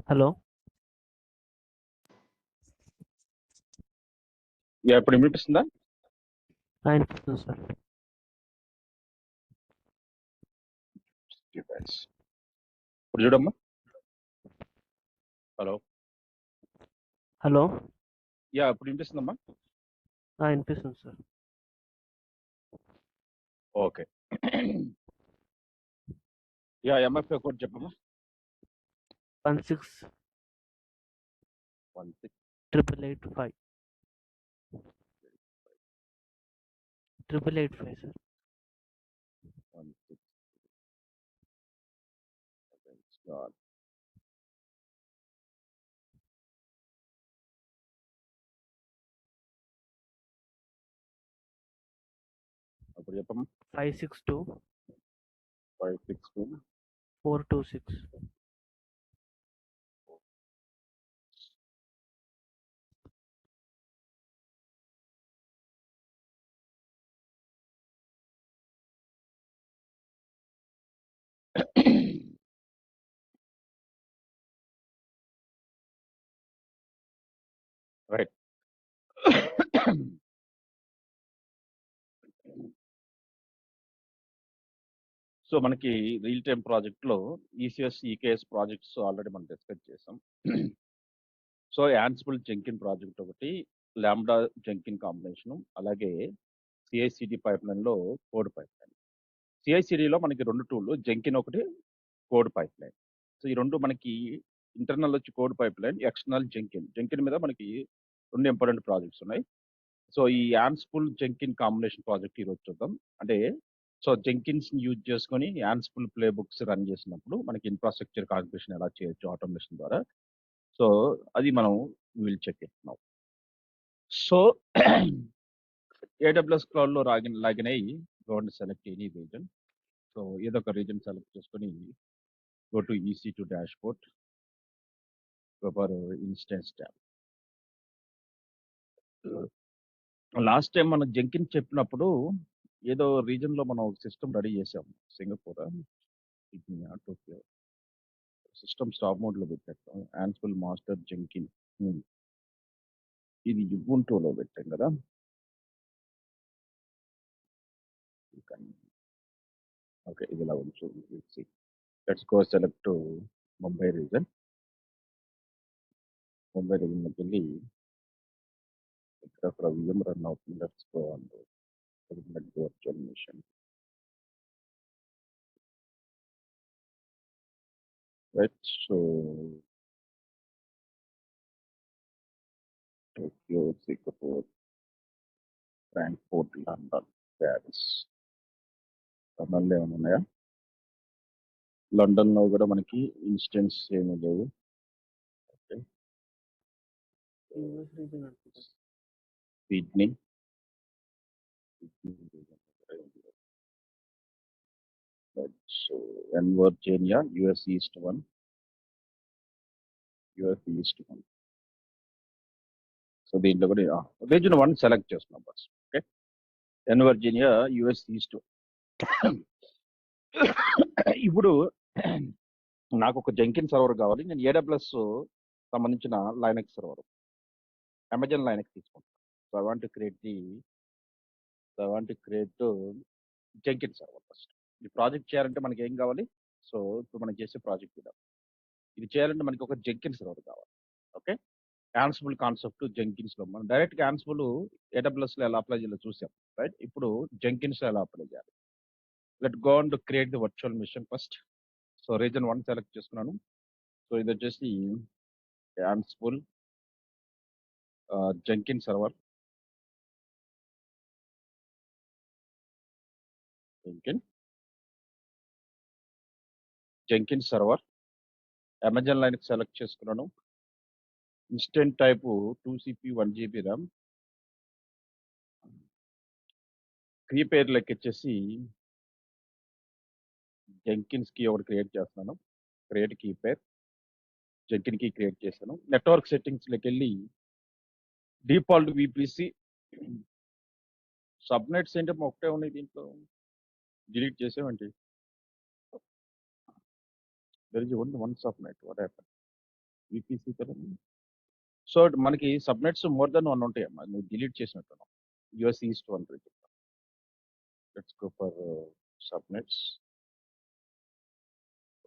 Hello. ఇప్పుడు వినిపిస్తుందా? వినిపిస్తుంది సార్. ఇప్పుడు చూడమ్మా. హలో. హలో. ఇప్పుడు వినిపిస్తుందమ్మా. వినిపిస్తుంది సార్. ఓకే. ఎంఎఫ్ఏ కోడ్ చెప్పమ్మా. 16 16 885 885 సార్. 16 స్టార్. అప్పుడు చెప్పమ్మా. 562 562 426. రైట్. సో మనకి రియల్ టైమ్ ప్రాజెక్ట్లో ఈసీఎస్ ఈకేఎస్ ప్రాజెక్ట్స్ ఆల్రెడీ మనం డిస్కస్ చేసాం. సో యాన్సిబుల్ జెంకిన్ ప్రాజెక్ట్ ఒకటి, లాంబ్డా జెంకిన్ కాంబినేషను, అలాగే సిఐసిడి పైప్ లైన్లో కోడ్ పైప్ లైన్. సిఐసిడిలో మనకి 2 టూళ్ళు, జెంకిన్ ఒకటి, కోడ్ పైప్ లైన్. సో ఈ 2 మనకి ఇంటర్నల్ వచ్చి కోడ్ పైప్ లైన్, ఎక్స్టర్నల్ జెంకిన్ మీద మనకి 2 ఇంపార్టెంట్ ప్రాజెక్ట్స్ ఉన్నాయి. సో ఈ యాన్సిబుల్ జెంకిన్ కాంబినేషన్ ప్రాజెక్ట్ ఈరోజు చూద్దాం. అంటే సో జెంకిన్స్ యూజ్ చేసుకొని యాన్సిబుల్ ప్లే బుక్స్ రన్ చేసినప్పుడు మనకి ఇన్ఫ్రాస్ట్రక్చర్ కాన్ఫిగరేషన్ ఎలా చేయొచ్చు ఆటోమేషన్ ద్వారా. సో అది మనం విల్ చెక్ ఇస్తున్నాం. సో ఏడబ్ల్యూఎస్ క్లౌడ్లో లాగిన్ అయ్యి gold select any reason. So ఏదో ఒక రీజన్ సెలెక్ట్ చేసుకొని go to EC2 dashboard, go for instance tab. Last time మనం జెంకిన్ చెప్పినప్పుడు ఏదో రీజన్లో మనం సిస్టమ్ రెడీ చేసాం. సింగపూర్, టోక్యో సిస్టమ్ స్టాప్ మోడ్లో పెట్టాం. యాన్సిబుల్ మాస్టర్ జెంకిన్ ఇది యుబుంటూలో పెట్టాం కదా. ఓకే, ఇది ఇలా ఉంచు. Let's go select Mumbai region. Mumbai రీజన్లోకి వెళ్ళి ఇక్కడ VM రన్ అవుతుంది. Let's go and virtual machine. Right. So Tokyo, Singapore, Frankfurt, London, Paris. లండన్లో ఏమైనా ఉన్నాయా? లండన్లో కూడా మనకి ఇన్స్టెన్స్ ఏమీ లేవు. Okay. Sydney, so Virginia, US east 1. సో దీంట్లో కూడా రీజన్ 1 సెలెక్ట్ చేస్తున్నాం బస్. Okay, Virginia, US east. ఇప్పుడు నాకు ఒక జెంకిన్ సర్వర్ కావాలి. నేను ఏడబ్ల్యూఎస్ సంబంధించిన లైనక్స్ సర్వర్, అమెజాన్ లైనక్స్ తీసుకుంటాను. So I want create Jenkin server first. ఈ ప్రాజెక్ట్ చేయాలంటే మనకి ఏం కావాలి? సో ఇప్పుడు మనం చేసే ప్రాజెక్ట్ ఇది చేయాలంటే మనకి ఒక జెంకిన్ సర్వర్ కావాలి. ఓకే, యాన్సిబుల్ కాన్సెప్ట్ జెంకిన్స్లో మనం డైరెక్ట్గా యాన్సిబుల్ ఏడబ్ల్యూఎస్లో ఎలా అప్లై చేయాలో చూసాం. రైట్, ఇప్పుడు జెంకిన్స్లో ఎలా అప్లై చేయాలి? Let go and create the virtual machine first. So region 1 select చేసుకున్నాను. సో ఇది వచ్చేసి Ansible Jenkin server. Jenkin server Amazon line select చేసుకున్నాను. Instant type 2CP 1GB RAM. Key పేరు లెక్కిచ్చేసి జెంకిన్స్ కి ఒకటి క్రియేట్ చేస్తున్నాను. క్రియేట్ కీ పేర్, జెంకిన్ కి క్రియేట్ చేశాను. నెట్వర్క్ సెట్టింగ్స్లోకి వెళ్ళి డిఫాల్ట్ VPC సబ్నెట్స్ ఏంటి ఒకటే ఉన్నాయి, దీంట్లో డిలీట్ చేసామంటే there is only 1 subnet. What happen? VPC కదా. సో మనకి సబ్నెట్స్ మోర్ దెన్ 1 ఉంటాయమ్మా. నువ్వు డిలీట్ చేసినట్టున్నావు. US east 1 region. Let's go for subnets.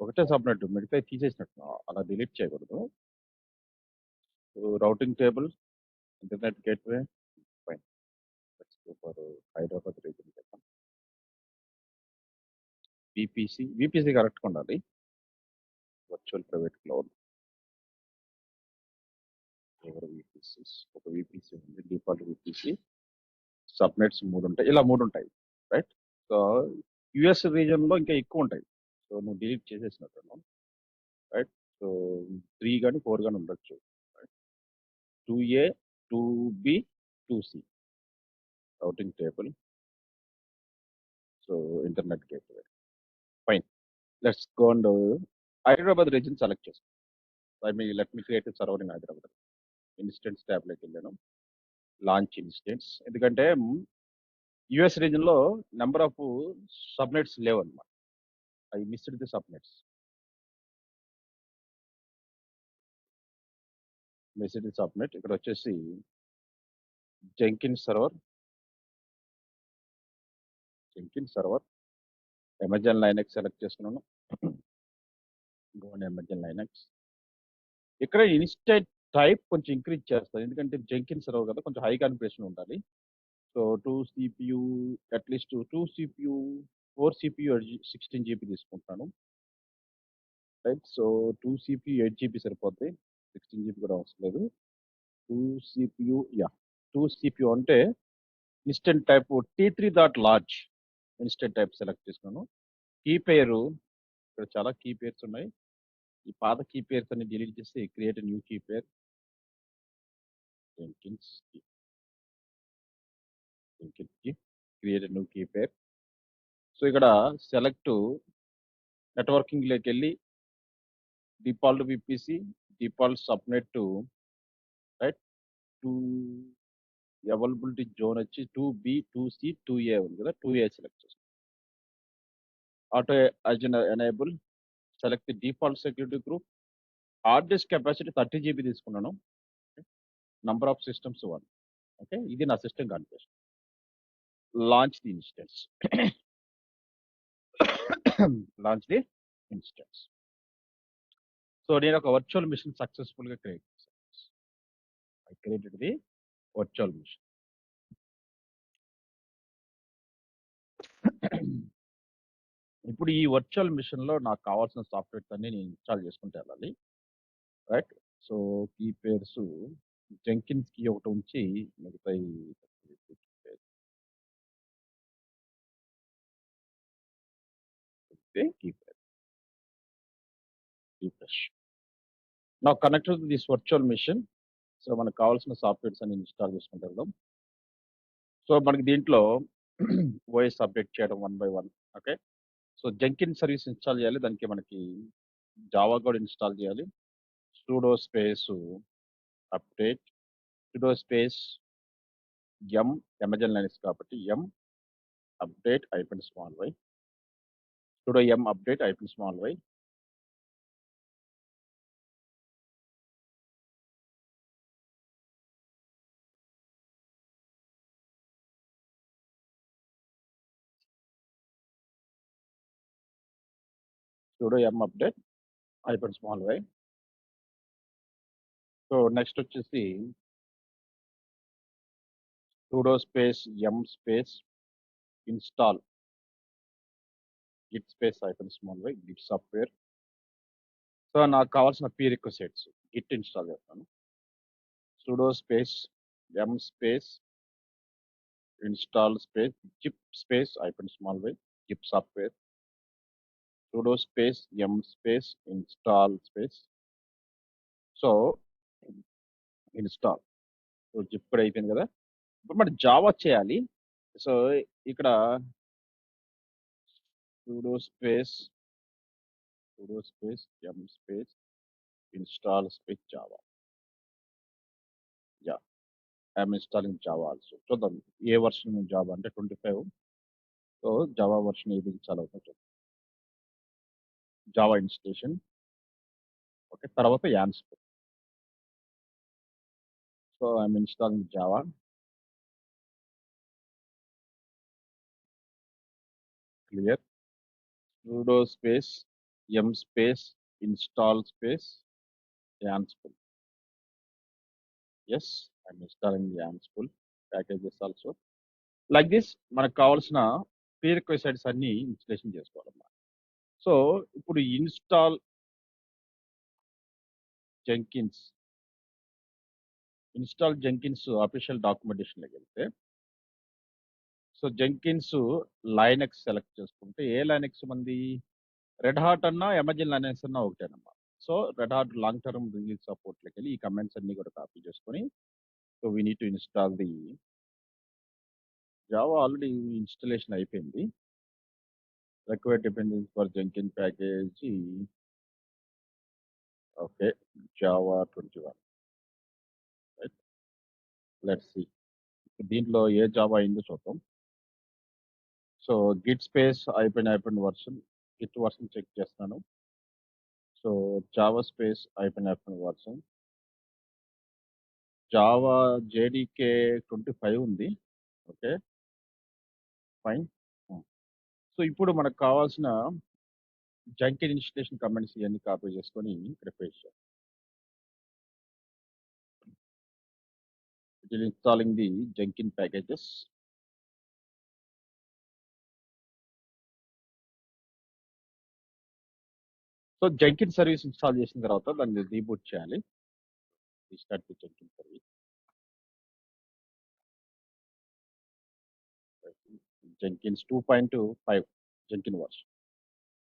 ఒకటే సబ్నెట్ మిగతావి తీసేసినట్టున్నావు. అలా డిలీట్ చేయకూడదు. Routing table, internet gateway, fine. Let's go for Hyderabad region చేద్దాం. VPC కరెక్ట్గా ఉండాలి. Virtual private cloud. ఎవరు VPCs? ఒక VPC ఉంది, డిఫాల్ట్ VPC. సబ్నెట్స్ 3 ఉంటాయి. ఇలా 3 ఉంటాయి, రైట్? సో యుఎస్ రీజన్లో ఇంకా ఎక్కువ ఉంటాయి. సో నువ్వు డిలీట్ చేసేసినట్టు, రైట్? సో 3 కానీ 4 కానీ ఉండొచ్చు, right? 2A, 2B, 2C. Routing table, so internet gateway, fine. Let's go and Hyderabad region select చేసుకో. Let me create server in Hyderabad. Instance ట్యాబ్లోకి వెళ్ళాను, లాంచ్ ఇన్స్టెన్స్. ఎందుకంటే యుఎస్ రీజన్లో నెంబర్ ఆఫ్ సబ్నెట్స్ లేవు అనమాట. I missed the subnets. Subnet ఇక్కడ వచ్చేసి Jenkin server, Amazon Linux select చేసుకున్నాను. Amazon Linux. ఇక్కడ ఇన్స్టెంట్ టైప్ కొంచెం ఇంక్రీజ్ చేస్తాను, ఎందుకంటే జెంకిన్ సర్వర్ కదా, కొంచెం హై కాన్ఫిగరేషన్ ఉండాలి. So 2 CPU, at least 2 CPU, 4 CPU 16 GB తీసుకుంటాను, రైట్? సో 2 CPU 8 GB సరిపోద్ది, 16 GB కూడా అవసరం లేదు. 2 CPU, 2 CPU అంటే instant type T3.large instant type select చేసుకున్నాను. కీ పేరు, ఇక్కడ చాలా కీ పేర్స్ ఉన్నాయి. ఈ పాత కీ పేర్స్ అన్ని డిలీట్ చేసి create new key pair. Create new key pair. So ఇక్కడ సెలెక్ట్ నెట్వర్కింగ్లోకి వెళ్ళి default VPC, default subnet, right? 2 availability zone వచ్చి 2B, 2C, 2A ఉంది కదా, 2A సెలెక్ట్ చేసుకో. Auto enable, select the default security group. Hard disk capacity 30 GB తీసుకున్నాను. Number of systems 1. Okay, ఇది నా system configuration. Launch the instance. So నేను ఒక virtual machine సక్సెస్ఫుల్గా క్రియేట్ చేశాను. I created the virtual machine. ఇప్పుడు ఈ వర్చువల్ మిషన్లో నాకు కావాల్సిన సాఫ్ట్వేర్స్ అన్ని నేను ఇన్స్టాల్ చేసుకుంటే వెళ్ళాలి, right? So key pairs Jenkins key ఒకటి ఉంచి మిగతా కీ పేర్ నా connected this virtual machine. So మనకు కావాల్సిన సాఫ్ట్వేర్స్ అన్ని ఇన్స్టాల్ చేసుకుంటూ వెళ్దాం. సో మనకి దీంట్లో ఓఎస్ అప్డేట్ చేయడం 1 by 1. Okay, so Jenkin service install చేయాలి, దానికి మనకి జావా కూడా ఇన్స్టాల్ చేయాలి. sudo space update, sudo space Amazon Linux కాబట్టి update -y, sudo update -y. sudo update -y. So next వచ్చేసి sudo space space install git space -y, git software. So నాకు కావాల్సిన prerequisites git install చేస్తాను. sudo space space install space zip space -y, zip software. sudo space space install space, so install. So zip కూడా అయిపోయింది కదా. ఇప్పుడు మరి Java చేయాలి. So ఇక్కడ sudo space space install space Java. I'm installing Java also. చూద్దాం ఏ version Java అంటే 25. So Java version ఏది ఇన్స్టాల్ అవుతుంది, జావా ఇన్స్టలేషన్. ఓకే, తర్వాత యాన్స్పర్. So I'm installing Java. Clear. Sudo space m space install space Ansible. Yes, I'm installing the Ansible packages also. Like this, మనకు కావాల్సిన prerequisites అన్ని installation చేసుకోవాలన్నమాట. So ఇప్పుడు install Jenkins official డాక్యుమెంటేషన్లోకి వెళ్తే so Jenkins Linux select చేసుకుంటే ఏ Linux మంది Red Hat అన్నా ఎమర్జెన్ లైనక్స్ అన్నా ఒకటేనమ్మా. సో Red Hat long term release సపోర్ట్లోకి వెళ్ళి ఈ కమెంట్స్ అన్ని కూడా కాపీ చేసుకొని so we need to install the Java. Already installation అయిపోయింది. Required dependence for Jenkin package okay Java 21. Right, let's see దీంట్లో ఏ జావా అయిందో చూద్దాం. సో git space hyphen version git version check చేస్తాను. So Java space hyphen version Java JDK 25 ఉంది. Okay fine. So ఇప్పుడు మనకు కావాల్సిన జంకిన్ ఇన్స్టలేషన్ కమెంట్స్ ఇవన్నీ కాపీ చేసుకొని ప్రిపేర్ చేయాలి. It is installing the Jenkin packages. So Jenkin service install చేసిన తర్వాత దాన్ని రీబూట్ చేయాలి. Restart the Jenkin service. Jenkins 2.5 Jenkins version.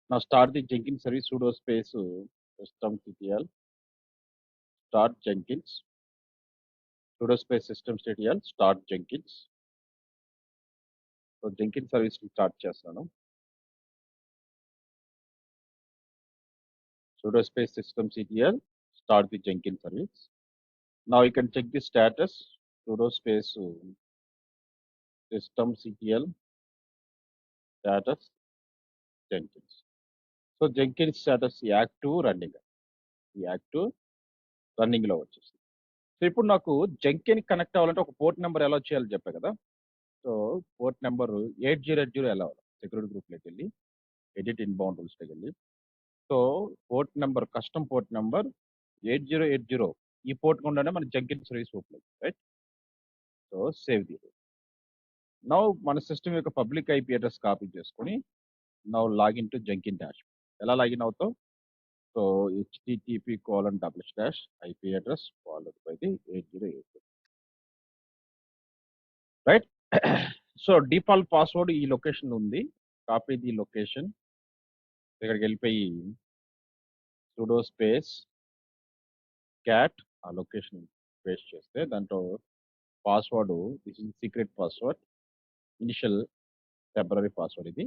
Now start the Jenkins service sudo space systemctl start Jenkins sudo space systemctl start Jenkins. So Jenkins service start chestanu. Sudo space systemctl start the Jenkins service. Now you can check the status sudo space systemctl status Jenkins. So Jenkins status active running. Active రన్నింగ్లో వచ్చేసింది. So ఇప్పుడు నాకు జంకిన్ connect అవ్వాలంటే ఒక port number ఎలా చేయాలో చెప్పా కదా. సో పోర్ట్ నెంబర్ 8080 ఎలా అవ్వాలి, సెక్యూరిటీ గ్రూప్లోకి వెళ్ళి ఎడిట్ ఇన్బౌండ్ రూల్స్లోకి వెళ్ళి so port number custom port number 8080 ఈ పోర్ట్ గుండానే మన జంకిన్ సర్వీస్ ఓపెన్ అవుతుంది. Right, so save the. Now మన సిస్టమ్ యొక్క పబ్లిక్ ఐపీ అడ్రస్ కాపీ చేసుకొని నౌ లాగిన్ టు జంకిన్ డాష్. ఎలా లాగిన్ అవుతావు? So http:// IP address followed by the 8080. Right. So default password ఈ లొకేషన్ ఉంది. Copy the location. ఇక్కడికి వెళ్ళిపోయి సుడో స్పేస్ క్యాట్ ఆ లొకేషన్ పేస్ట్ చేస్తే దాంట్లో password this is secret password, initial temporary password ఇది.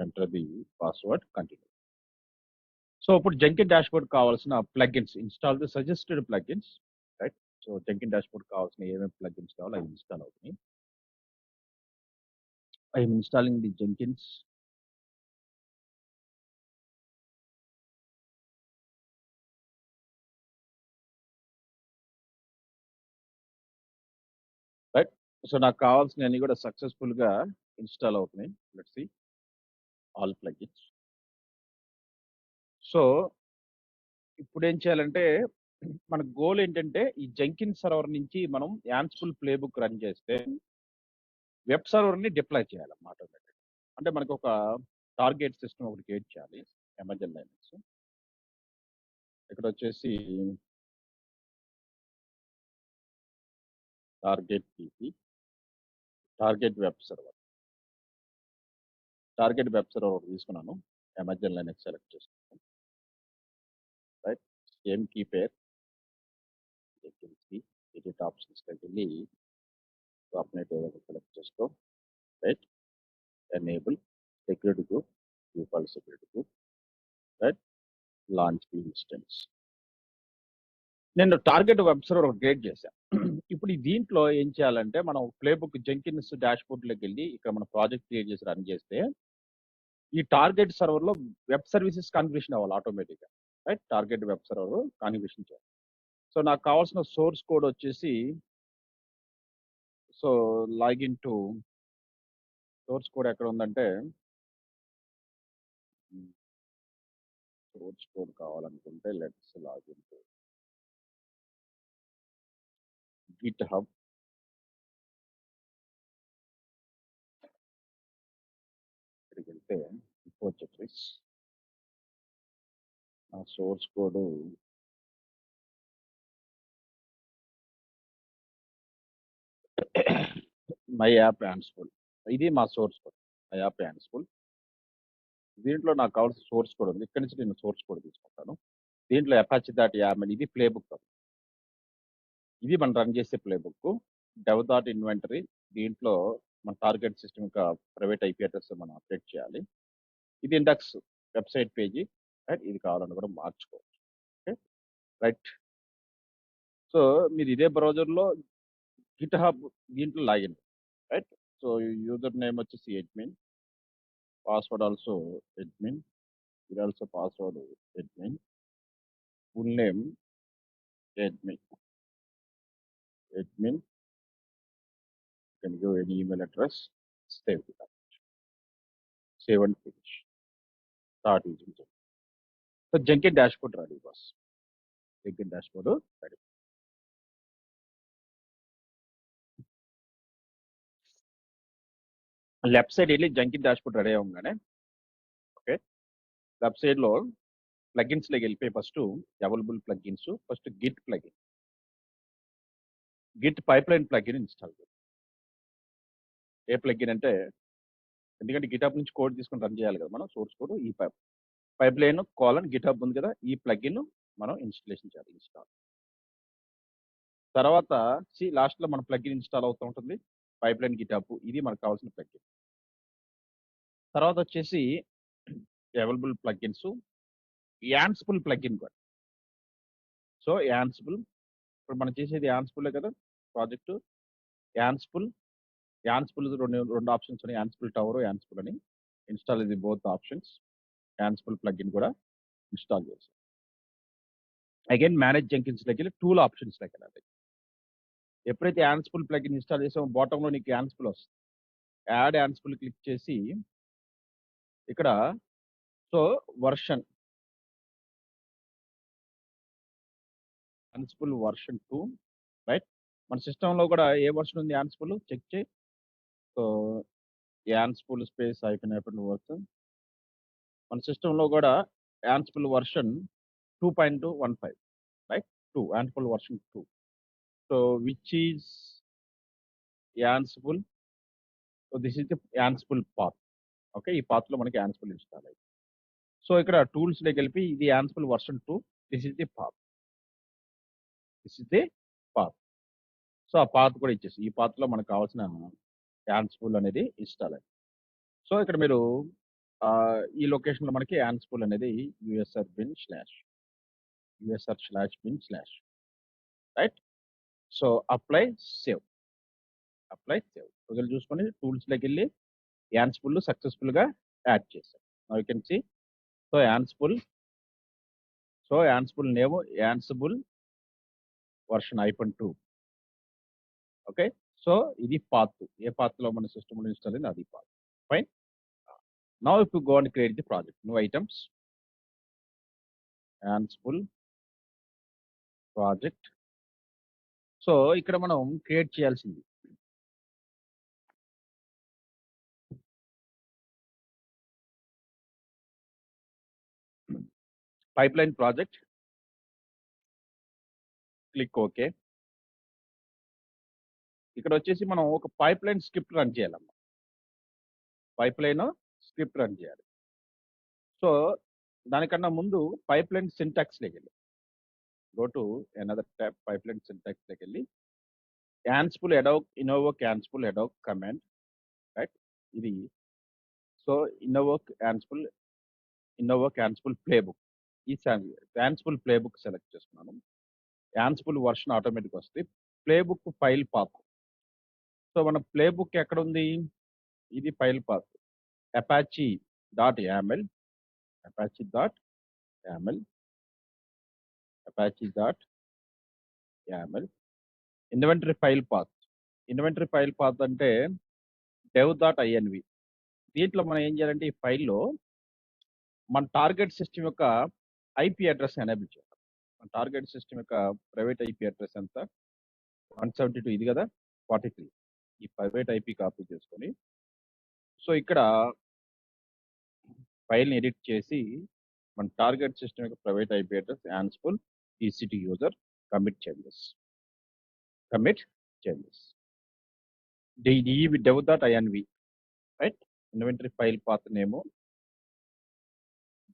Enter the password, continue. So ఇప్పుడు Jenkin dashboard కావాల్సిన plugins install the suggested plugins. Right, so Jenkin dashboard కావాల్సిన ఏమేమి ప్లగిన్స్ కావాలో అవి ఇన్స్టాల్ అవుతున్నాయి. I'm installing the Jenkins. Right, so నాకు కావాల్సినవన్నీ కూడా సక్సెస్ఫుల్గా ఇన్స్టాల్ అవుతున్నాయి. Let's see all plugins. So ఇప్పుడు ఏం చేయాలంటే మన గోల్ ఏంటంటే ఈ జంకిన్ సర్వర్ నుంచి మనం యాన్సిబుల్ ప్లేబుక్ రన్ చేస్తే వెబ్ సర్వర్ని డిప్లాయ్ చేయాలన్నమాట. అంటే మనకు ఒక టార్గెట్ సిస్టమ్ ఒకటి క్రియేట్ చేయాలి. అమెజాన్ లైనక్స్ ఇక్కడ వచ్చేసి target PC, target web server ఒకటి తీసుకున్నాను. అమెజాన్ లైనక్స్ సెలెక్ట్ చేసుకున్నాను. Right, same key pair edit options వెళ్ళి డాక్యుమెంట్ ఏదైనా సెలెక్ట్ చేసుకో. Right, enable security group, default security group. Right, launch the instance. నేను టార్గెట్ వెబ్ సర్వర్ ఒకటి క్రియేట్ చేశాను. ఇప్పుడు దీంట్లో ఏం చేయాలంటే మనం ప్లేబుక్ జెంకిన్స్ డాష్బోర్డ్లోకి వెళ్ళి ఇక్కడ మన ప్రాజెక్ట్ క్రియేట్ చేసి రన్ చేస్తే ఈ టార్గెట్ సర్వర్లో వెబ్ సర్వీసెస్ కాన్ఫిగరేషన్ అవ్వాలి ఆటోమేటిక్గా. Right, target web server configuration చేయాలి. సో నాకు కావాల్సిన సోర్స్ కోడ్ వచ్చేసి so login to source code ఎక్కడ ఉందంటే సోర్స్ కోడ్ కావాలనుకుంటే let's login to Git hub. ఇక్కడికి వెళ్తే రిపోజిటరీస్ ఆ సోర్స్ కోడ్ మై యాప్ యాన్స్ఫుల్. ఇది మా సోర్స్ కోడ్ మై యాప్ యాన్స్ఫుల్. దీంట్లో నాకు కావాల్సిన సోర్స్ కోడ్ ఉంది. ఇక్కడి నుంచి నేను సోర్స్ కోడ్ తీసుకుంటాను. దీంట్లో అపాచీ డాట్ యామెల్ ఇది ప్లే బుక్. ఇది మనం రన్ చేసే play book. Dev dot inventory దీంట్లో మన టార్గెట్ సిస్టమ్ యొక్క ప్రైవేట్ ఐపీ అడ్రస్ మనం అప్డేట్ చేయాలి. ఇది ఇండెక్స్ వెబ్సైట్ పేజీ. రైట్, ఇది కావాలని కూడా మార్చుకోవచ్చు. Okay right. సో మీరు ఇదే బ్రౌజర్లో గిట్ హబ్ దీంట్లో login. Right. So user name వచ్చేసి అడ్మిన్, పాస్వర్డ్ ఆల్సో అడ్మిన్, ఇది also password admin, full name admin. You can give any email address, save it up. Save and finish. Start using Jenkins. So Jenkins dashboard ready, boss. Jenkins dashboard ready. Left side వెళ్ళి జంకిన్ dashboard ready అవ్వగానే okay left side లో plugins లోకి వెళ్ళిపోయి first available plugins first git plugin, Git pipe line plugin install చేయాలి. ఏ plugin అంటే ఎందుకంటే get-up నుంచి code తీసుకొని రన్ చేయాలి కదా మనం సోర్స్ కోడ్. ఈ పైప్ లైన్ కాలన్ గిటప్ ఉంది కదా, ఈ ప్లగిన్ మనం ఇన్స్టాలేషన్ చేయాలి. ఇన్స్టాల్ తర్వాత లాస్ట్ లో మన ప్లగిన్ ఇన్స్టాల్ అవుతూ ఉంటుంది. పైప్ లైన్ గిటప్ ఇది మనకు కావాల్సిన ప్లగిన్. తర్వాత వచ్చేసి అవైలబుల్ ప్లగిన్స్ యాన్సిబుల్ ప్లగిన్ కూడా. సో యాన్సిబుల్ ఇప్పుడు మనం చేసేది యాన్సిబుల్ కదా ప్రాజెక్టు. యాన్సిబుల్ రెండు ఆప్షన్స్ ఉన్నాయి, యాన్సిబుల్ టవర్ యాన్సిబుల్ అని. ఇన్స్టాల్ ఇది బోత్ ఆప్షన్స్. యాన్సిబుల్ ప్లగిన్ కూడా ఇన్స్టాల్ చేస్తాం. అగైన్ మేనేజ్ జెంకిన్స్ దగ్గర టూల్ ఆప్షన్స్ దగ్గర ఎప్పుడైతే యాన్సిబుల్ ప్లగిన్ ఇన్స్టాల్ చేసామో బాటంలో నీకు యాన్సిబుల్ వస్తుంది. యాడ్ యాన్సిబుల్ క్లిక్ చేసి ఇక్కడ so version Ansible version 2 right. మన సిస్టంలో కూడా ఏ వర్షన్ ఉంది యాన్సిబుల్ చెక్ చేయి. సో యాన్సిబుల్ స్పేస్ అయిపోయిన వర్క్ మన సిస్టంలో కూడా Ansible version 2.15 right. 2 Ansible version 2. So which is Ansible. So this is the Ansible path. Okay ఈ పాత్ లో మనకి యాన్సిబుల్ ఇన్స్టాల్ అయ్యింది. సో ఇక్కడ టూల్స్ లోకి వెళ్ళి ఇది Ansible version 2. This is the path. This is the path. So ఆ path కూడా ఇచ్చేసి ఈ పాత్ లో మనకు కావాల్సిన యాన్సిబుల్ అనేది ఇన్స్టాల్ అయ్యింది. సో ఇక్కడ మీరు ఈ లొకేషన్ లో మనకి యాన్సిబుల్ అనేది usr/bin/ right. So apply save ప్రజలు చూసుకొని టూల్స్ లోకి వెళ్ళి యాన్సిబుల్ సక్సెస్ఫుల్ గా యాడ్ చేశారు. You can see. So Ansible name Ansible version 2. Okay so ఇది పాత్. ఏ పాత్ లో మన సిస్టమ్ లో ఇన్స్టాల్ అయింది అది path. Fine. Now if you go and create the project new items Ansible project. So ఇక్కడ మనం క్రియేట్ చేయాల్సింది pipeline project. Click okay. ఇక్కడ వచ్చేసి మనం ఒక పైప్ లైన్ స్క్రిప్ట్ రన్ చేయాలమ్మా. పైప్ లైన్ స్క్రిప్ట్ రన్ చేయాలి. సో దానికన్నా ముందు పైప్ లైన్ సింటాక్స్ లోకి వెళ్ళి go to another tab. Pipeline syntax లోకి వెళ్ళి Ansible invoke Ansible adhoc command right. ఇది so invoke Ansible playbook. ఈ యాన్సిబుల్ ప్లే బుక్ సెలెక్ట్ చేసుకున్నాను. యాన్సిబుల్ వర్షన్ ఆటోమేటిక్ వస్తుంది. Playbook file path. So మన playbook ఎక్కడ ఉంది? ఇది file path apache.yaml YAML. Inventory file path. Inventory file path అంటే dev.inv. దీంట్లో మనం ఏం చేయాలంటే ఈ ఫైల్‌లో మన టార్గెట్ సిస్టమ్ యొక్క ఐపీ అడ్రస్ ఎనేబుల్ చేయాలి. మన టార్గెట్ సిస్టమ్ యొక్క ప్రైవేట్ ఐపీ అడ్రస్ ఎంత? 172 ఇది కదా 43. ఈ ప్రైవేట్ ఐపీ కాపీ చేసుకొని సో ఇక్కడ ఫైల్‌ని ఎడిట్ చేసి మన టార్గెట్ సిస్టమ్ యొక్క private IP address Ansible EC2 user commit changes. dev.inv, right? Inventory file path name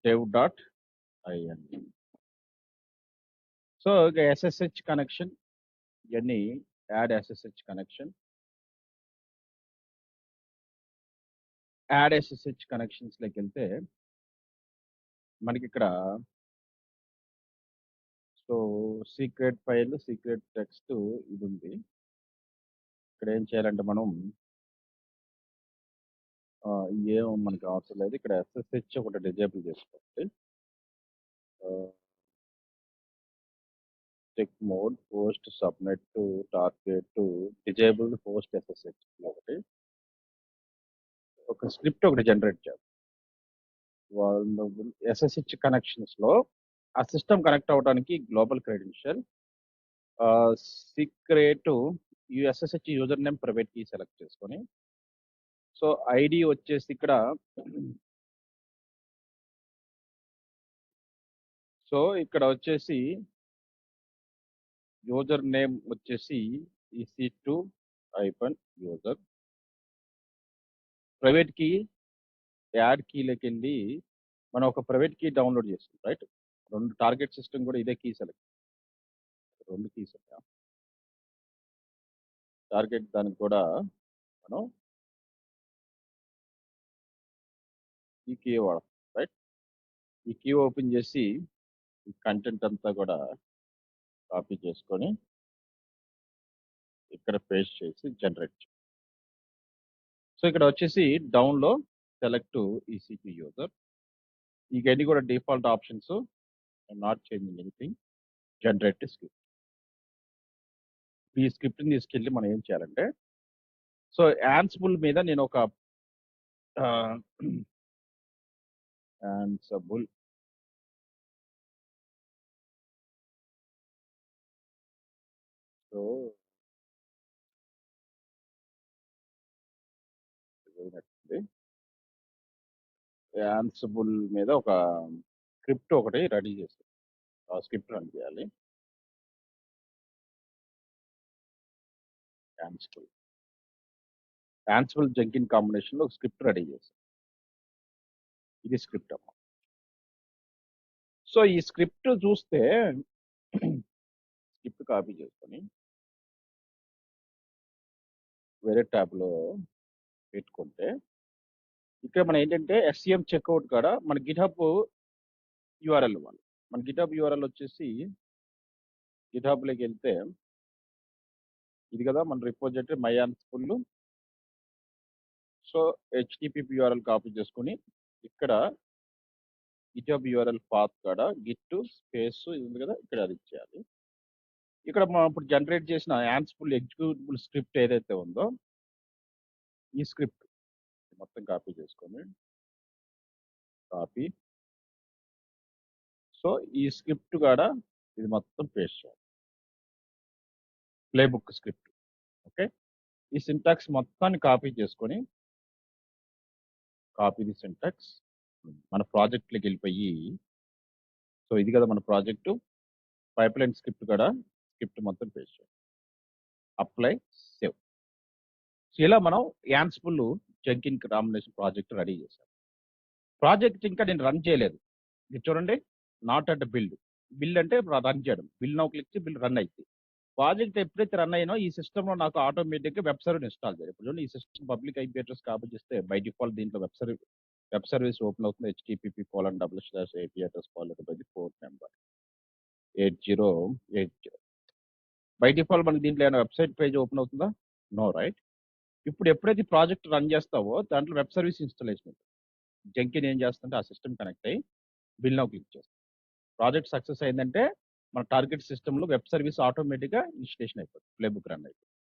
dev.inv. So ఇక SSH కనెక్షన్ ఇవన్నీ add SSH connection. Add SSH కనెక్షన్స్‌లోకి వెళ్తే మనకి ఇక్కడ so secret file, secret text ఇది ఉంది. ఇక్కడ ఏం చేయాలంటే మనం ఏం మనకి అవసరం లేదు. ఇక్కడ SSH ఒకటి డిజేబుల్ చేసుకోవాలి. Check mode post subnet to target disabled post SSH ఒకటి ఒక స్క్రిప్ట్ ఒకటి జనరేట్ చేయాలి. SSH కనెక్షన్స్ లో ఆ సిస్టమ్ కనెక్ట్ అవడానికి global credential secret SSH username private key select చేసుకొని సో ఐడి వచ్చేసి ఇక్కడ సో ఇక్కడ వచ్చేసి యూజర్ నేమ్ వచ్చేసి EC2 user private key add కీలోకి వెళ్ళి మనం ఒక ప్రైవేట్ కీ డౌన్లోడ్ చేస్తాం, రైట్? రెండు టార్గెట్ సిస్టమ్ కూడా ఇదే కీ సెలెక్ట్, రెండు కీస్ టార్గెట్ దానికి కూడా మనం ఈ కీ వాడతాం, రైట్? ఈ కీ ఓపెన్ చేసి ఈ కంటెంట్ అంతా కూడా కాపీ చేసుకొని ఇక్కడ పేస్ట్ చేసి జనరేట్ చేయాలి. సో ఇక్కడ వచ్చేసి డౌన్లో సెలెక్ట్ EC2 యూజర్. ఇవన్నీ కూడా default options, not changing anything. Generate script. ఈ స్క్రిప్ట్ని తీసుకెళ్ళి మనం ఏం చేయాలంటే సో Ansible మీద నేను ఒక Ansible సో Ansible మీద ఒక స్క్రిప్ట్ ఒకటి రెడీ చేస్తాం. ఆ స్క్రిప్ట్ రన్ చేయాలి. Ansible Jenkins కాంబినేషన్ లో ఒక స్క్రిప్ట్ రెడీ చేస్తాం. ఇది స్క్రిప్ట్ అమ్మ. సో ఈ స్క్రిప్ట్ చూస్తే స్క్రిప్ట్ కాపీ చేసుకొని వేరే ట్యాబ్లో పెట్టుకుంటే ఇక్కడ మనం ఏంటంటే SCM చెక్అవుట్ కాడ మన గిట్హబ్ URL ఇవ్వాలి. మన గిట్హబ్ URL వచ్చేసి గిట్హబ్లోకి వెళ్తే ఇది కదా మన repository my Ansible. So HTTP URL copy చేసుకొని ఇక్కడ గిట్హబ్ URL పాత్ కాడ గిట్ స్పేస్ ఇది ఉంది కదా ఇక్కడ అది ఇచ్చేయాలి. ఇక్కడ మనం ఇప్పుడు జనరేట్ చేసిన Ansible ఎగ్జిక్యూటబుల్ స్క్రిప్ట్ ఏదైతే ఉందో ఈ స్క్రిప్ట్ మొత్తం కాపీ చేసుకొని కాపీ సో ఈ స్క్రిప్ట్ కూడా ఇది మొత్తం పేస్ట్ చేయాలి. Playbook script. ఓకే, ఈ సింటాక్స్ మొత్తాన్ని కాపీ చేసుకొని కాపీ ది సింటాక్స్ మన ప్రాజెక్ట్లోకి వెళ్ళిపోయి సో ఇది కదా మన ప్రాజెక్టు పైప్లైన్ స్క్రిప్ట్ కూడా స్క్రిప్ట్ మొత్తం పేస్ట్ చేయాలి. Apply save. సో ఇలా మనం Ansible Jenkins combination project ready చేశాం. ప్రాజెక్ట్ ఇంకా నేను రన్ చేయలేదు. ఇది చూడండి, నాట్ అట్ బిల్డ్. బిల్డ్ అంటే రన్ చేయడం. Build now click build run అయితే ప్రాజెక్ట్ ఎప్పుడైతే రన్ అయినో ఈ సిస్టంలో నాకు ఆటోమేటిక్గా వెబ్ సర్వర్ ఇన్స్టాల్ చేయాలి. ఇప్పుడు చూడండి ఈ system public IP address copy చేస్తే బై డిఫాల్ట్ దీంట్లో వెబ్ సర్వీస్ ఓపెన్ అవుతుంది. http://API address followed by the port number 8080. By default మనకి దీంట్లో ఏమైనా వెబ్సైట్ పేజ్ ఓపెన్ అవుతుందా? No, right? ఇప్పుడు ఎప్పుడైతే ప్రాజెక్ట్ రన్ చేస్తావో దాంట్లో వెబ్ సర్వీస్ ఇన్స్టాలేషన్ ఉంటుంది. జంకిన్ ఏం చేస్తుంటే ఆ సిస్టమ్ కనెక్ట్ అయ్యి బిల్ నౌ క్లిక్ చేస్తాం. ప్రాజెక్ట్ సక్సెస్ అయిందంటే మన టార్గెట్ సిస్టమ్లో వెబ్ సర్వీస్ ఆటోమేటిక్గా ఇన్స్టలేషన్ అయిపోతుంది, ప్లేబుక్ రన్ అయిపోతుంది.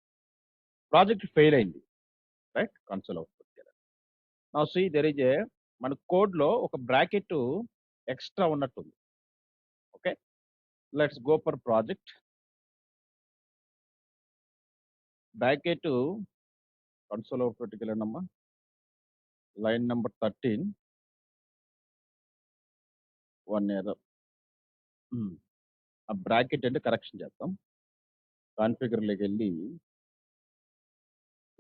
ప్రాజెక్ట్ ఫెయిల్ అయింది, రైట్? కన్సోల్ అవుట్పుట్ నా సీ దెర్ ఇస్ ఏ మన కోడ్లో ఒక బ్రాకెట్ ఎక్స్ట్రా ఉన్నట్టుంది. Okay, let's go for project. Bracket console అవుట్పుట్కి వెళ్ళండమ్మా, లైన్ నెంబర్ 13 1 ఎర్రర్. ఆ బ్రాకెట్ అంటే కరెక్షన్ చేద్దాం. కాన్ఫిగర్లోకి వెళ్ళి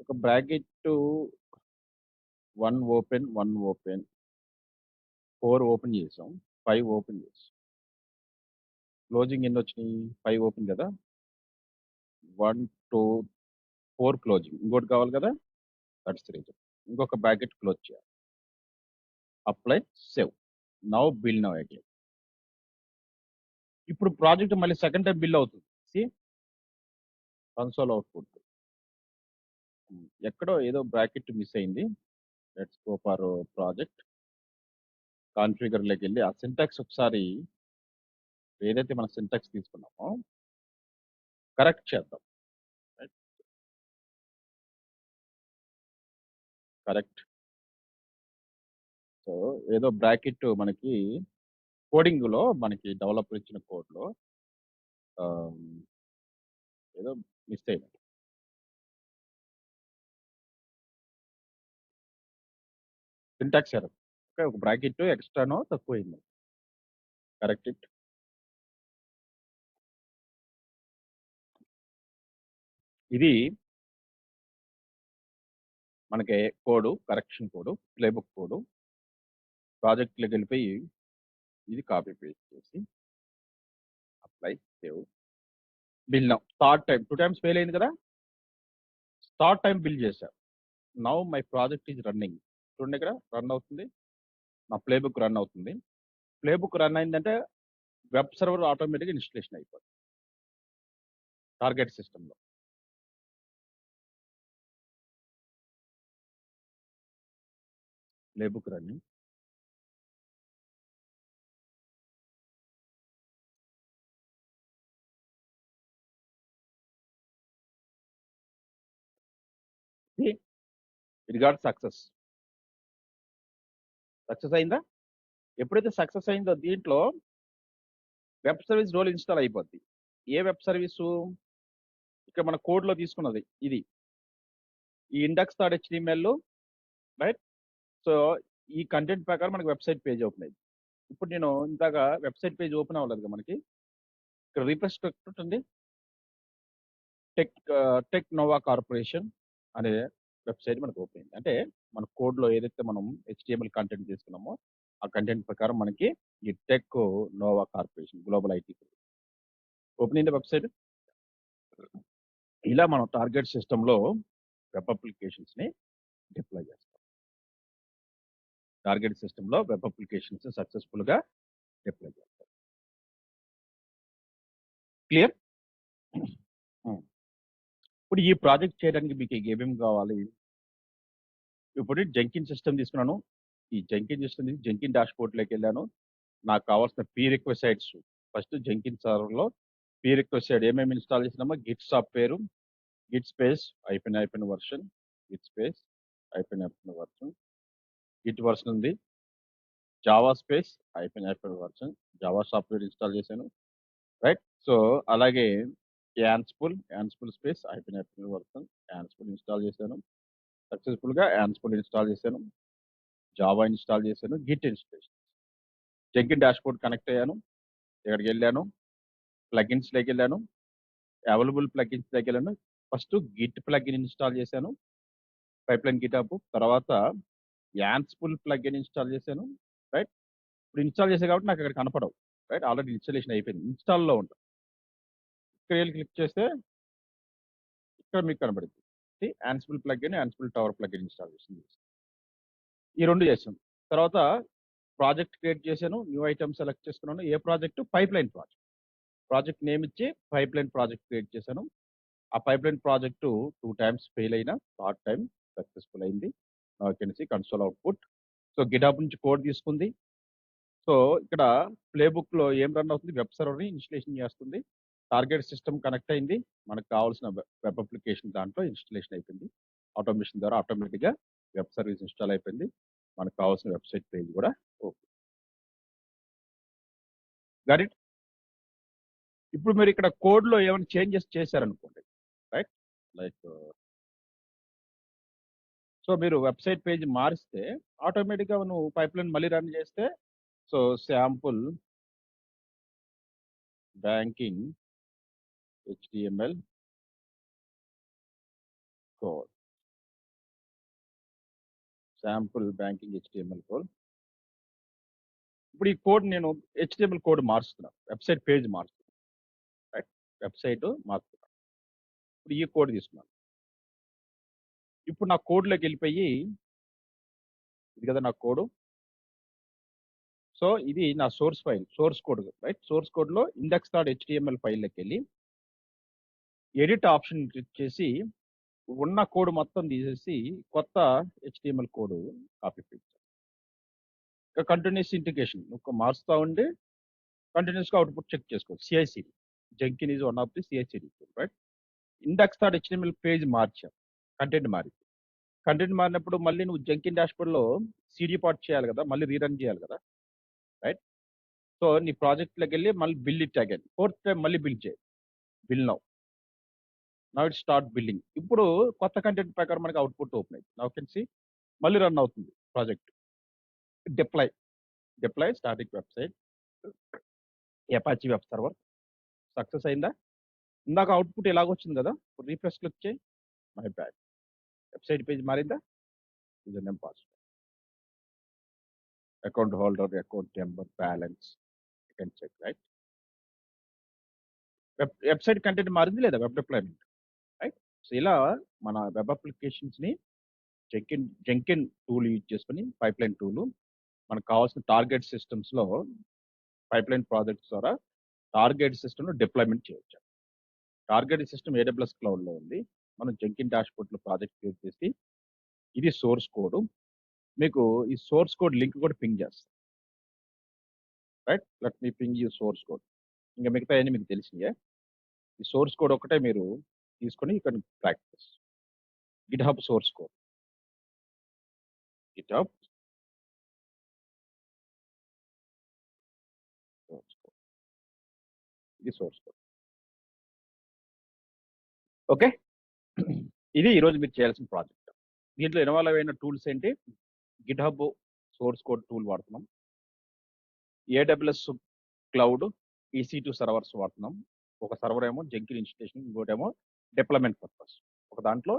ఒక బ్రాకెట్ 1 ఓపెన్ 1 ఓపెన్ 4 ఓపెన్ చేసాం, 5 ఓపెన్ చేసాం. క్లోజింగ్ ఎన్ని వచ్చినాయి? 5 ఓపెన్ కదా, 1 2 4 క్లోజింగ్. ఇంకోటి కావాలి కదా, దట్స్ ది రీజన్. ఇంకొక బ్రాకెట్ క్లోజ్ చేయాలి. Apply, save. Now build now again. ఇప్పుడు ప్రాజెక్ట్ మళ్ళీ సెకండ్ టైం బిల్ అవుతుంది. సి కన్సోల్ అవుట్పుట్ ఎక్కడో ఏదో బ్రాకెట్ మిస్ అయింది. Let's go for project. కాన్ఫిగర్లోకి వెళ్ళి ఆ సింటాక్స్ ఒకసారి ఏదైతే మన సింటాక్స్ తీసుకున్నామో కరెక్ట్ చేద్దాం. కరెక్ట్. సో ఏదో బ్రాకెట్ మనకి కోడింగ్లో మనకి డెవలపర్ ఇచ్చిన కోడ్లో ఏదో మిస్ అయింది. Syntax error. ఓకే, ఒక బ్రాకెట్ ఎక్స్ట్రానో తక్కువైంది. Correct it. ఇది మనకి code, correction code, playbook code. ప్రాజెక్ట్లోకి వెళ్ళిపోయి ఇది కాపీ పేస్ట్ చేసి apply, save, build now. Third time, 2 times fail అయింది కదా, థర్డ్ టైం బిల్ చేశారు. Now my project is running. చూడండి ఇక్కడ రన్ అవుతుంది, నా ప్లేబుక్ రన్ అవుతుంది. ప్లేబుక్ రన్ అయిందంటే వెబ్ సర్వర్ ఆటోమేటిక్గా ఇన్స్టలేషన్ అయిపోతుంది టార్గెట్ సిస్టంలో. Playbook running. It got success. Success అయిందా? ఎప్పుడైతే సక్సెస్ అయిందో దీంట్లో వెబ్ సర్వీస్ రోల్ ఇన్స్టాల్ అయిపోద్ది. ఏ వెబ్ సర్వీసు? ఇక్కడ మన కోడ్లో తీసుకున్నది ఇది, ఈ index dot HTML, right? So ఈ కంటెంట్ ప్రకారం మనకి వెబ్సైట్ పేజ్ ఓపెన్ అయింది. ఇప్పుడు నేను ఇందాక వెబ్సైట్ పేజ్ ఓపెన్ అవ్వలేదు మనకి, ఇక్కడ రిఫ్రెష్ ఉంది, టెక్ నోవా కార్పొరేషన్ అనే వెబ్సైట్ మనకు ఓపెన్ అయింది. అంటే మన కోడ్లో ఏదైతే మనం HTML కంటెంట్ తీసుకున్నామో ఆ కంటెంట్ ప్రకారం మనకి ఈ Tech Nova Corporation Global IT open అయింది వెబ్సైట్. ఇలా మనం టార్గెట్ సిస్టంలో వెబ్ అప్లికేషన్స్ని డిప్లాయ్ చేస్తాం. టార్గెట్ సిస్టంలో వెబ్ అప్లికేషన్స్ సక్సెస్ఫుల్గా డిప్లాయ్ చేస్తాం. క్లియర్? ఇప్పుడు ఈ ప్రాజెక్ట్ చేయడానికి మీకు ఏమేమి కావాలి? ఇప్పుడు జెంకిన్ సిస్టమ్ తీసుకున్నాను. ఈ జెంకిన్ సిస్టమ్ జెంకిన్ డాష్ బోర్డ్లోకి వెళ్ళాను. నాకు కావాల్సిన పీ రిక్వెసైడ్స్ ఫస్ట్ జెంకిన్ సర్వర్లో పీ రిక్వెసైడ్ ఏమేమి ఇన్స్టాల్ చేసినామో git software, git space hyphen version, git space hyphen version, git version ఉంది, Java space hyphen version, Java software install చేశాను, రైట్? సో అలాగే Ansible space hyphen version, Ansible install చేశాను సక్సెస్ఫుల్గా. Ansible install చేశాను, Java install చేశాను, git installation. Jenkin dashboard connect అయ్యాను, ఇక్కడికి వెళ్ళాను, ప్లగిన్స్లోకి వెళ్ళాను, అవైలబుల్ ప్లగిన్స్లోకి వెళ్ళాను. ఫస్ట్ గిట్ ప్లగిన్ ఇన్స్టాల్ చేశాను, పైప్లైన్ గిటాప్. తర్వాత యాన్స్పుల్ ప్లగిన్ ఇన్స్టాల్ చేశాను, రైట్? ఇప్పుడు ఇన్స్టాల్ చేసే కాబట్టి నాకు అక్కడ కనపడవు, రైట్? ఆల్రెడీ ఇన్స్టాలేషన్ అయిపోయింది, ఇన్స్టాల్లో ఉంటుంది. ఇక్కడ వెళ్ళి క్లిక్ చేస్తే ఇక్కడ మీకు కనబడుతుంది Ansible plugin, Ansible tower plugin install చేసింది. ఈ రెండు చేసాను. తర్వాత ప్రాజెక్ట్ క్రియేట్ చేశాను, న్యూ ఐటమ్ సెలెక్ట్ చేసుకున్నాను. ఏ project? Pipeline project. Project name ఇచ్చి పైప్లైన్ ప్రాజెక్ట్ క్రియేట్ చేశాను. ఆ పైప్లైన్ ప్రాజెక్టు 2 టైమ్స్ ఫెయిల్ అయినా థర్డ్ టైం సక్సెస్ఫుల్ అయింది. Console output. సో గిటాప్ నుంచి కోడ్ తీసుకుంది, సో ఇక్కడ ప్లే బుక్ లో ఏం రన్ అవుతుంది, వెబ్ సర్వర్ ని ఇన్స్టలేషన్ చేస్తుంది, టార్గెట్ సిస్టమ్ కనెక్ట్ అయింది, మనకు కావాల్సిన వెబ్ అప్లికేషన్ దాంట్లో ఇన్స్టలేషన్ అయిపోయింది, ఆటోమేషన్ ద్వారా ఆటోమేటిక్ గా వెబ్ సర్వీస్ ఇన్స్టాల్ అయిపోయింది, మనకు కావాల్సిన వెబ్సైట్ పేజ్ కూడా ఓపెన్. Got it. ఇప్పుడు మీరు ఇక్కడ కోడ్ లో ఏమైనా చేంజెస్ చేశారనుకోండి, రైట్, లైక్ సో మీరు వెబ్సైట్ పేజ్ మారిస్తే ఆటోమేటిక్ గా నువ్వు పైప్ లైన్ మళ్ళీ రన్ చేస్తే, so sample banking HTML code, sample banking HTML code. ఇప్పుడు ఈ కోడ్ నేను HTML కోడ్ మారుస్తున్నాను, వెబ్సైట్ పేజ్ మారుస్తున్నాను, రైట్, వెబ్సైట్ మారుస్తున్నాను. ఇప్పుడు ఈ కోడ్ తీసుకున్నాను. ఇప్పుడు నా కోడ్లోకి వెళ్ళిపోయి, ఇది కదా నా కోడ్. సో ఇది నా source file, source code, right. Source code లో index.html ఫైల్లోకి వెళ్ళి ఎడిట్ ఆప్షన్ క్లిక్ చేసి ఉన్న కోడ్ మొత్తం తీసేసి కొత్త HTML కోడ్ కాపీ పేస్ట్. ఇంకా కంటిన్యూస్ ఇంటిగ్రేషన్ ఒక మారుస్తూ ఉండి కంటిన్యూస్గా అవుట్పుట్ చెక్ చేసుకోవచ్చు. CI/CD, Jenkin is one of the CI/CD, right. index.html page మార్చాం, కంటెంట్ మారింది. కంటెంట్ మారినప్పుడు మళ్ళీ నువ్వు జెంకిన్ డాష్బోర్డ్ లో CD పార్ట్ చేయాలి కదా, మళ్ళీ రీరన్ చేయాలి కదా, రైట్. సో నీ ప్రాజెక్ట్లోకి వెళ్ళి మళ్ళీ build it again, fourth time మళ్ళీ బిల్డ్ చేయి, build now it start building. ఇప్పుడు కొత్త కంటెంట్ ప్రకారం మనకి అవుట్పుట్ ఓపెన్ అయింది. నౌ కెన్ సి మళ్ళీ రన్ అవుతుంది project. Deploy static website Apache web server success అయిందా? ఇందాక అవుట్పుట్ ఎలాగొచ్చింది కదా, ఇప్పుడు రీఫ్రెష్ క్లిక్ చేయి, మై బ్యాడ్, వెబ్సైట్ పేజ్ మారిందా, user name password, account holder, account number, balance, you can check, right. Website content మారింది లేదా, వెబ్ డిప్లాయ్మెంట్, రైట్. సో ఇలా మన వెబ్ అప్లికేషన్స్ ని జెంకిన్ టూల్ యూజ్ చేసుకుని, పైప్ లైన్ టూల్, మనకు కావాల్సిన టార్గెట్ సిస్టమ్స్ లో పైప్ లైన్ ప్రాజెక్ట్స్ ద్వారా టార్గెట్ సిస్టమ్ లో డిప్లాయ్మెంట్ చేయొచ్చు. టార్గెట్ సిస్టమ్ AWS క్లౌడ్ లో ఉంది. మనం జెంకిన్ డాష్బోర్డ్ లో ప్రాజెక్ట్ క్రియేట్ చేసి, ఇది సోర్స్ కోడ్, మీకు ఈ సోర్స్ కోడ్ లింక్ కూడా పింగ్ చేస్తాం, right. Let me ping you source code. ఇంకా మిగతా అన్ని మీకు తెలిసిందే. ఈ సోర్స్ కోడ్ ఒకటే మీరు తీసుకొని ఇక్కడ practice. GitHub source code, GitHub source code, ఇది సోర్స్ కోడ్. ఓకే, ఇది ఈరోజు మీరు చేయాల్సిన ప్రాజెక్ట్. దీంట్లో ఇన్వాల్వ్ అయిన టూల్స్ ఏంటి, గిట్హబ్ సోర్స్ కోడ్ టూల్ వాడుతున్నాం, AWS క్లౌడ్ EC2 సర్వర్స్ వాడుతున్నాం. ఒక సర్వర్ ఏమో జెంకిన్ ఇన్స్టలేషన్, ఇంకోటేమో డిప్లాయ్మెంట్ పర్పస్. ఒక దాంట్లో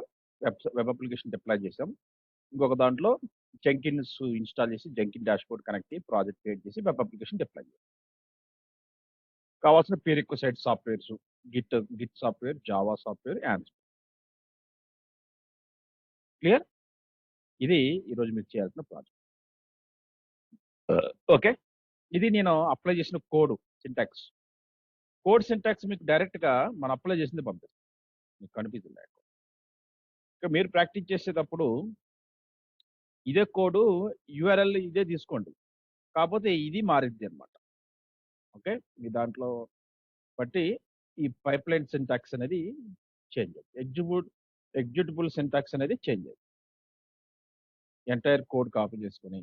వెబ్ అప్లికేషన్ డిప్లాయ్ చేసాం, ఇంకొక దాంట్లో జెంకిన్స్ ఇన్స్టాల్ చేసి జెంకిన్ డాష్బోర్డ్ కనెక్ట్ అయ్యి ప్రాజెక్ట్ క్రియేట్ చేసి వెబ్ అప్లికేషన్ డిప్లాయ్ చేయాలి. కావాల్సిన prerequisite softwares, git software, Java software, Ansible. Clear? ఇది ఈరోజు మీరు చేయాల్సిన ప్రాజెక్ట్. ఓకే, ఇది నేను అప్లై చేసిన కోడ్ సింటాక్స్. కోడ్ సింటాక్స్ మీకు డైరెక్ట్ గా మనం అప్లై చేసింది పంపిస్తాం, మీకు కనిపిస్తుంది. ఇంకా మీరు ప్రాక్టీస్ చేసేటప్పుడు ఇదే కోడ్ URL ఇదే తీసుకోండి, కాకపోతే ఇది మారిద్ది అనమాట. ఓకే, మీ దాంట్లో బట్టి ఈ పైప్ లైన్ సింటాక్స్ అనేది చేంజ్ అవుతుంది, ఎగ్జిక్యూటబుల్ సింటాక్స్ అనేది చేంజ్ అవుతుంది. ఎంటైర్ కోడ్ కాపీ చేసుకుని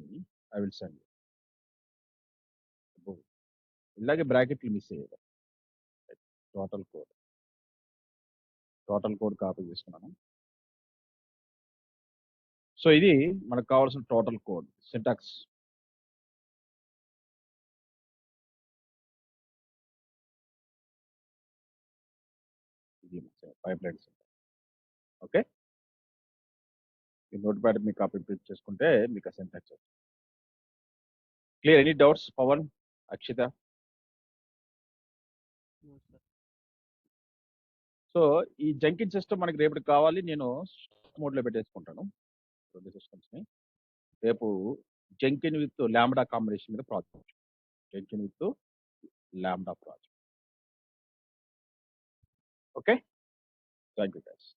ఐ విల్ సెండ్. ఇలాగే బ్రాకెట్లు మిస్ అయ్యేది. టోటల్ కోడ్ కాపీ చేసుకున్నాను. సో ఇది మనకు కావాల్సిన టోటల్ కోడ్ సింటాక్స్. ఇది పైప్ లైన్ సింటాక్స్. ఓకే, ఈ నోట్ ప్యాడ్ మీకు కాపీ ప్రింట్ చేసుకుంటే మీకు ఆ సింటాక్స్ వస్తుంది. Clear? Any doubts Pavan, Akshita? No, sir. So ఈ జంకిన్ సిస్టమ్ మనకి రేపటికి కావాలి, నేను మోడ్ లో పెట్టేసుకుంటాను 2 systems ని. రేపు జంకిన్ విత్ లాంబ్డా కాంబినేషన్ మీద project, Jenkin with lambda project. Okay, thank you guys.